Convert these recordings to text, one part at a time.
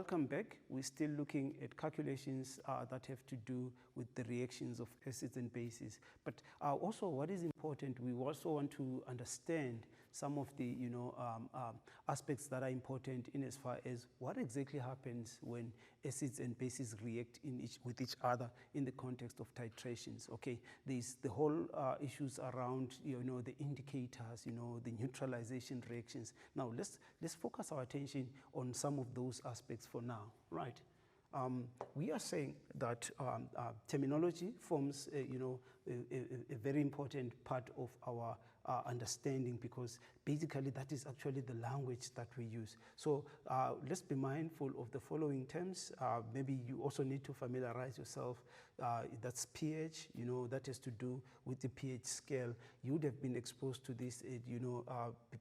welcome back. We're still looking at calculations that have to do with the reactions of acids and bases. But also what is important, we also want to understand some of the aspects that are important in as far as what exactly happens when acids and bases react with each other in the context of titrations. Okay, there's the whole issues around the indicators, the neutralization reactions. Now let's focus our attention on some of those aspects for now, right? We are saying that terminology forms a very important part of our understanding, because basically that is actually the language that we use. So let's be mindful of the following terms. Maybe you also need to familiarize yourself. That's pH, that has to do with the pH scale. You would have been exposed to this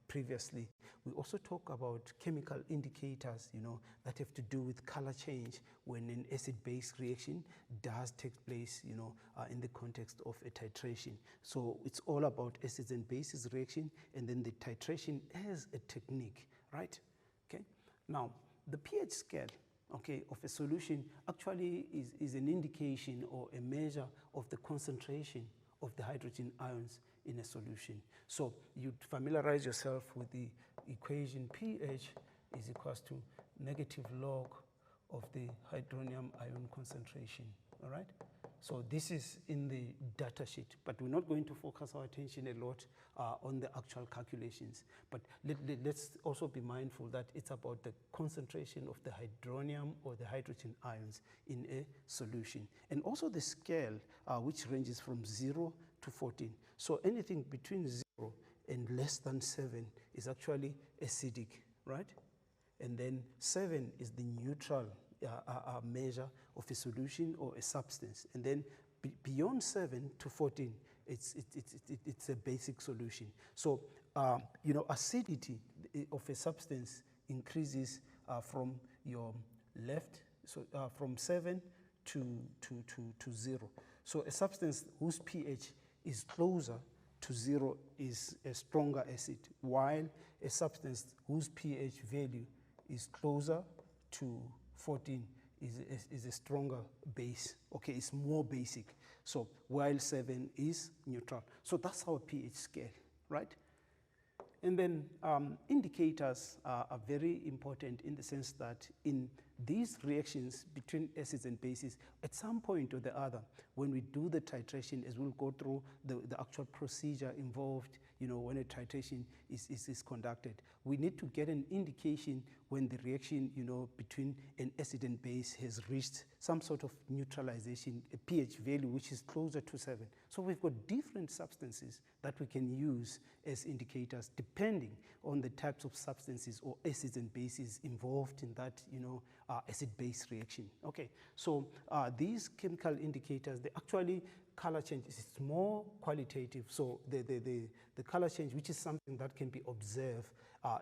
previously. We also talk about chemical indicators, that have to do with color change when an acid-base reaction does take place, in the context of a titration. So it's all about acids and bases reaction, and then the titration as a technique, right? Okay. Now, the pH scale, okay, of a solution actually is an indication or a measure of the concentration of the hydrogen ions in a solution. So you familiarize yourself with the equation pH is equals to negative log of the hydronium ion concentration, all right? So this is in the data sheet, but we're not going to focus our attention a lot on the actual calculations. But let's also be mindful that it's about the concentration of the hydronium or the hydrogen ions in a solution. And also the scale, which ranges from 0 to 14. So anything between 0 and less than 7 is actually acidic, right? And then 7 is the neutral measure of a solution or a substance. And then beyond 7 to 14, it's a basic solution. So, acidity of a substance increases from your left, so from 7 to 0. So a substance whose pH is closer to 0 is a stronger acid, while a substance whose pH value is closer to 14 is a stronger base. Okay, it's more basic. So while 7 is neutral. So that's our pH scale, right? And then indicators are very important in the sense that in these reactions between acids and bases, at some point or the other, when we do the titration, as we'll go through the actual procedure involved, when a titration is conducted, we need to get an indication when the reaction, between an acid and base has reached some sort of neutralization, a pH value which is closer to 7. So we've got different substances that we can use as indicators depending on the types of substances or acids and bases involved in that, acid-base reaction. Okay, so these chemical indicators, they actually color change. It's more qualitative. So the color change, which is something that can be observed,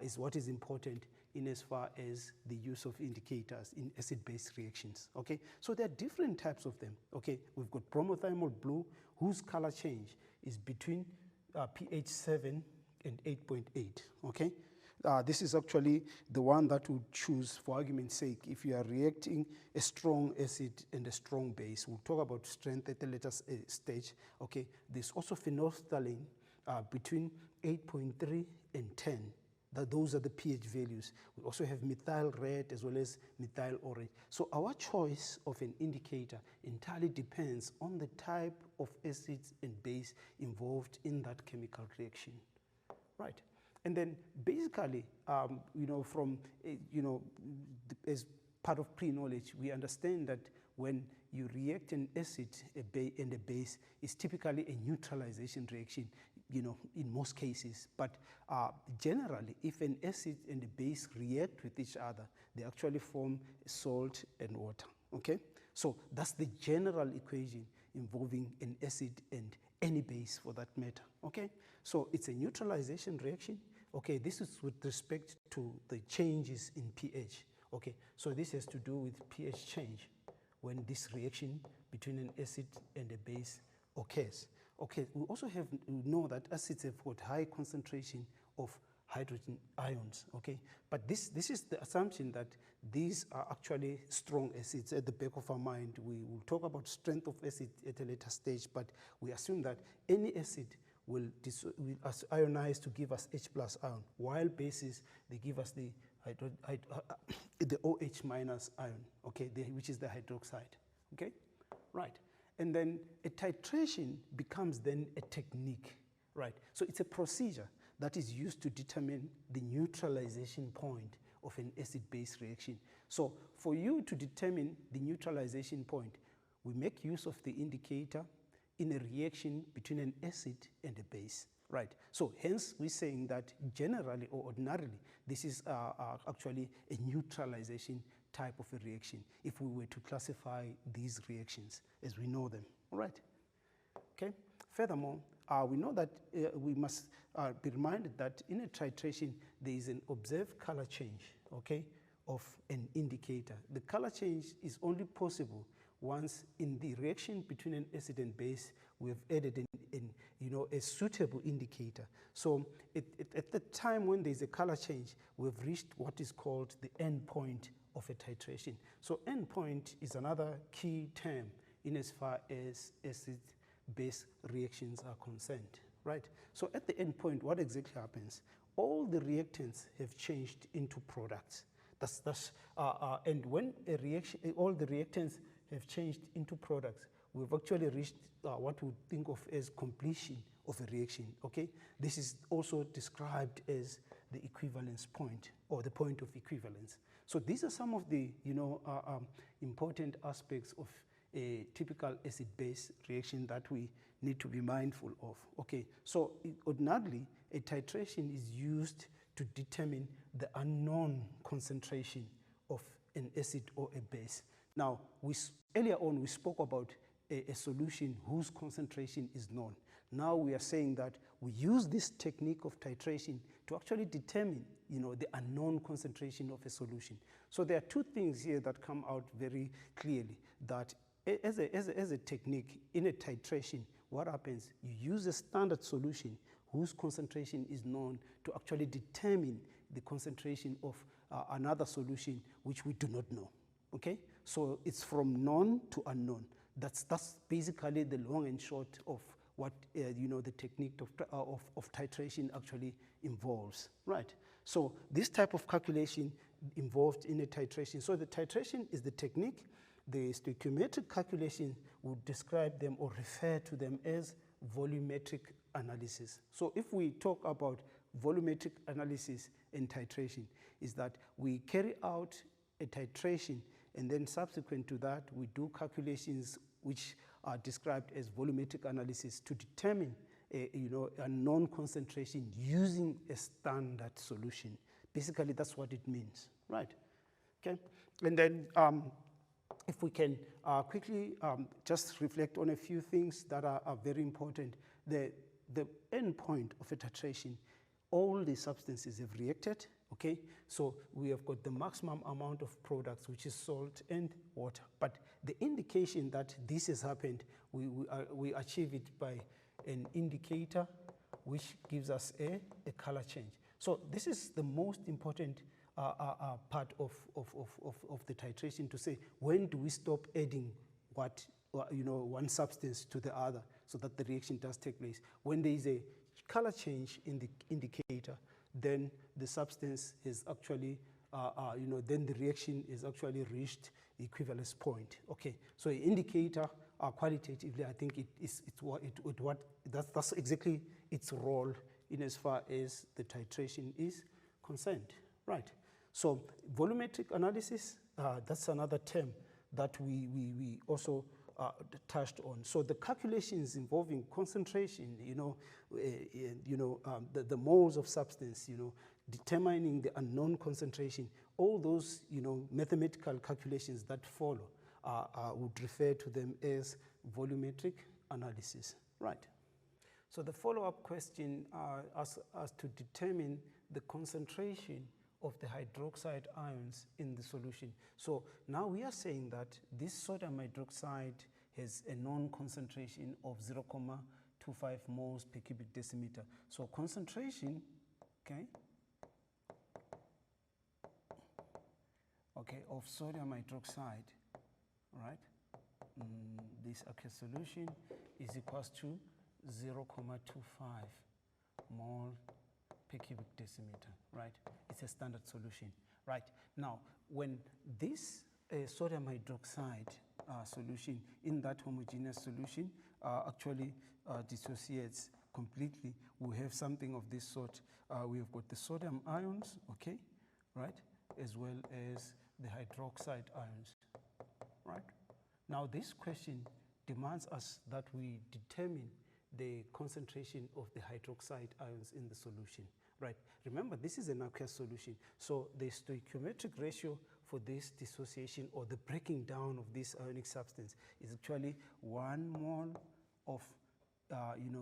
is what is important in as far as the use of indicators in acid-base reactions. Okay, so there are different types of them. Okay, we've got bromothiamol blue, whose color change is between pH 7 and 8.8. Okay. This is actually the one that we choose for argument's sake if you are reacting a strong acid and a strong base. We'll talk about strength at the later stage. Okay, there's also phenolphthalein between 8.3 and 10. Those are the pH values. We also have methyl red as well as methyl orange. So our choice of an indicator entirely depends on the type of acids and base involved in that chemical reaction, right? And then basically, as part of pre-knowledge, we understand that when you react an acid and a base, it's typically a neutralization reaction, in most cases. But generally, if an acid and a base react with each other, they actually form salt and water, okay? So that's the general equation involving an acid and any base for that matter, okay? So it's a neutralization reaction. Okay, this is with respect to the changes in pH. Okay, so this has to do with pH change when this reaction between an acid and a base occurs. Okay, we also know that acids have got high concentration of hydrogen ions, okay? But this is the assumption that these are actually strong acids at the back of our mind. We will talk about strength of acid at a later stage, but we assume that any acid will ionize to give us H plus ion, while bases, they give us the OH minus ion, okay, which is the hydroxide, okay? Right, and then a titration becomes then a technique, right? So it's a procedure that is used to determine the neutralization point of an acid-base reaction. So for you to determine the neutralization point, we make use of the indicator in a reaction between an acid and a base, right? So hence we're saying that generally or ordinarily, this is actually a neutralization type of a reaction if we were to classify these reactions as we know them, all right? Okay. Furthermore, we know that we must be reminded that in a titration, there is an observed color change, okay, of an indicator. The color change is only possible once in the reaction between an acid and base, we have added a suitable indicator. So at the time when there's a color change, we've reached what is called the end point of a titration. So end point is another key term in as far as acid-base reactions are concerned, right? So at the end point, what exactly happens? All the reactants have changed into products. And when a reaction, all the reactants have changed into products, we've actually reached what we think of as completion of a reaction, okay? This is also described as the equivalence point or the point of equivalence. So these are some of the important aspects of a typical acid-base reaction that we need to be mindful of. Okay, so ordinarily, a titration is used to determine the unknown concentration of an acid or a base. Now, earlier on, we spoke about a solution whose concentration is known. Now we are saying that we use this technique of titration to actually determine, the unknown concentration of a solution. So there are two things here that come out very clearly, that as a technique in a titration, what happens? You use a standard solution whose concentration is known to actually determine the concentration of another solution which we do not know, okay? So it's from known to unknown. That's basically the long and short of what the technique of titration actually involves, right? So this type of calculation involved in a titration. So the titration is the technique. The stoichiometric calculation would describe them or refer to them as volumetric analysis. So if we talk about volumetric analysis and titration, is that we carry out a titration and then subsequent to that we do calculations which are described as volumetric analysis to determine a known concentration using a standard solution. Basically, that's what it means, right? Okay, and then if we can quickly just reflect on a few things that are very important. The end point of a titration, all the substances have reacted, okay? So we have got the maximum amount of products, which is salt and water. But the indication that this has happened, we achieve it by an indicator, which gives us a color change. So this is the most important part of the titration, to say when do we stop adding one substance to the other so that the reaction does take place. When there is a color change in the indicator, then the substance is actually then the reaction is actually reached the equivalence point. Okay, so the indicator qualitatively, I think that's exactly its role in as far as the titration is concerned, right? So volumetric analysis, that's another term that we also touched on. So the calculations involving concentration, the moles of substance, determining the unknown concentration, all those, mathematical calculations that follow would refer to them as volumetric analysis, right? So the follow-up question as to determine the concentration of the hydroxide ions in the solution. So now we are saying that this sodium hydroxide has a known concentration of 0.25 moles per cubic decimeter. So concentration, okay, okay, of sodium hydroxide, right? This aqueous solution is equals to 0.25 mole per cubic decimeter, right? It's a standard solution, right? Now, when this sodium hydroxide solution in that homogeneous solution actually dissociates completely, we have something of this sort. We have got the sodium ions, okay, right, as well as the hydroxide ions, right? Now, this question demands us that we determine the concentration of the hydroxide ions in the solution, right? Remember, this is an aqueous solution, so the stoichiometric ratio for this dissociation or the breaking down of this ionic substance is actually 1 mole of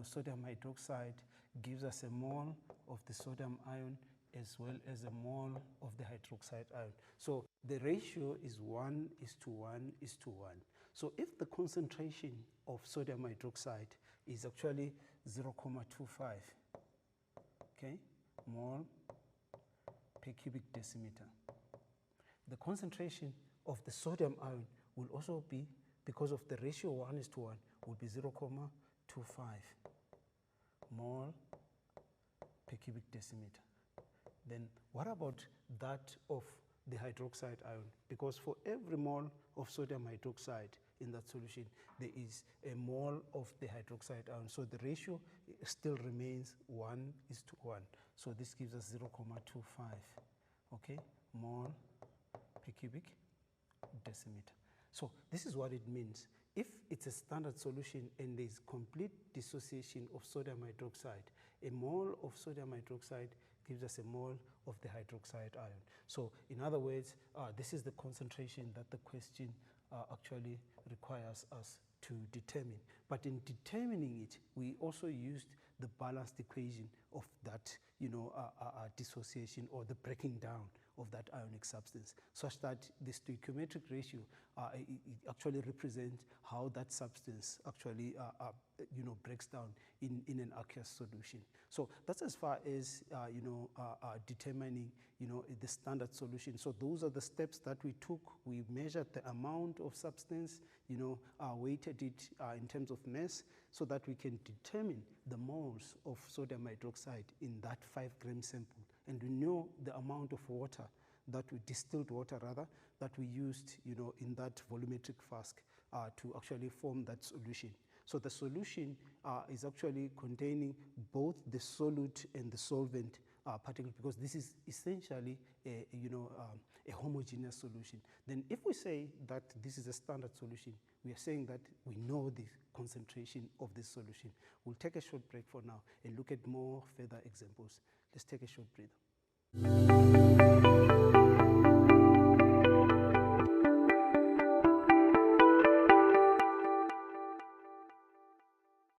sodium hydroxide gives us a mole of the sodium ion as well as a mole of the hydroxide ion. So the ratio is 1:1:1. So if the concentration of sodium hydroxide is actually 0.25, okay, mole per cubic decimeter, the concentration of the sodium ion will also be, because of the ratio 1:1, will be 0.25 mole per cubic decimeter. Then what about that of the hydroxide ion? Because for every mole of sodium hydroxide in that solution, there is a mole of the hydroxide ion. So the ratio still remains 1:1. So this gives us 0.25, okay, mole per cubic decimeter. So this is what it means. If it's a standard solution and there is complete dissociation of sodium hydroxide, a mole of sodium hydroxide gives us a mole of the hydroxide ion. So in other words, this is the concentration that the question actually requires us to determine. But in determining it, we also used the balanced equation of that, dissociation or the breaking down of that ionic substance, such that the stoichiometric ratio it actually represents how that substance actually breaks down in an aqueous solution. So that's as far as determining the standard solution. So those are the steps that we took. We measured the amount of substance, weighted it in terms of mass, so that we can determine the moles of sodium hydroxide in that 5-gram sample. And we know the amount of water, distilled water rather, that we used in that volumetric flask to actually form that solution. So the solution is actually containing both the solute and the solvent particle, because this is essentially a homogeneous solution. Then if we say that this is a standard solution, we are saying that we know the concentration of this solution. We'll take a short break for now and look at more further examples. Let's take a short breather.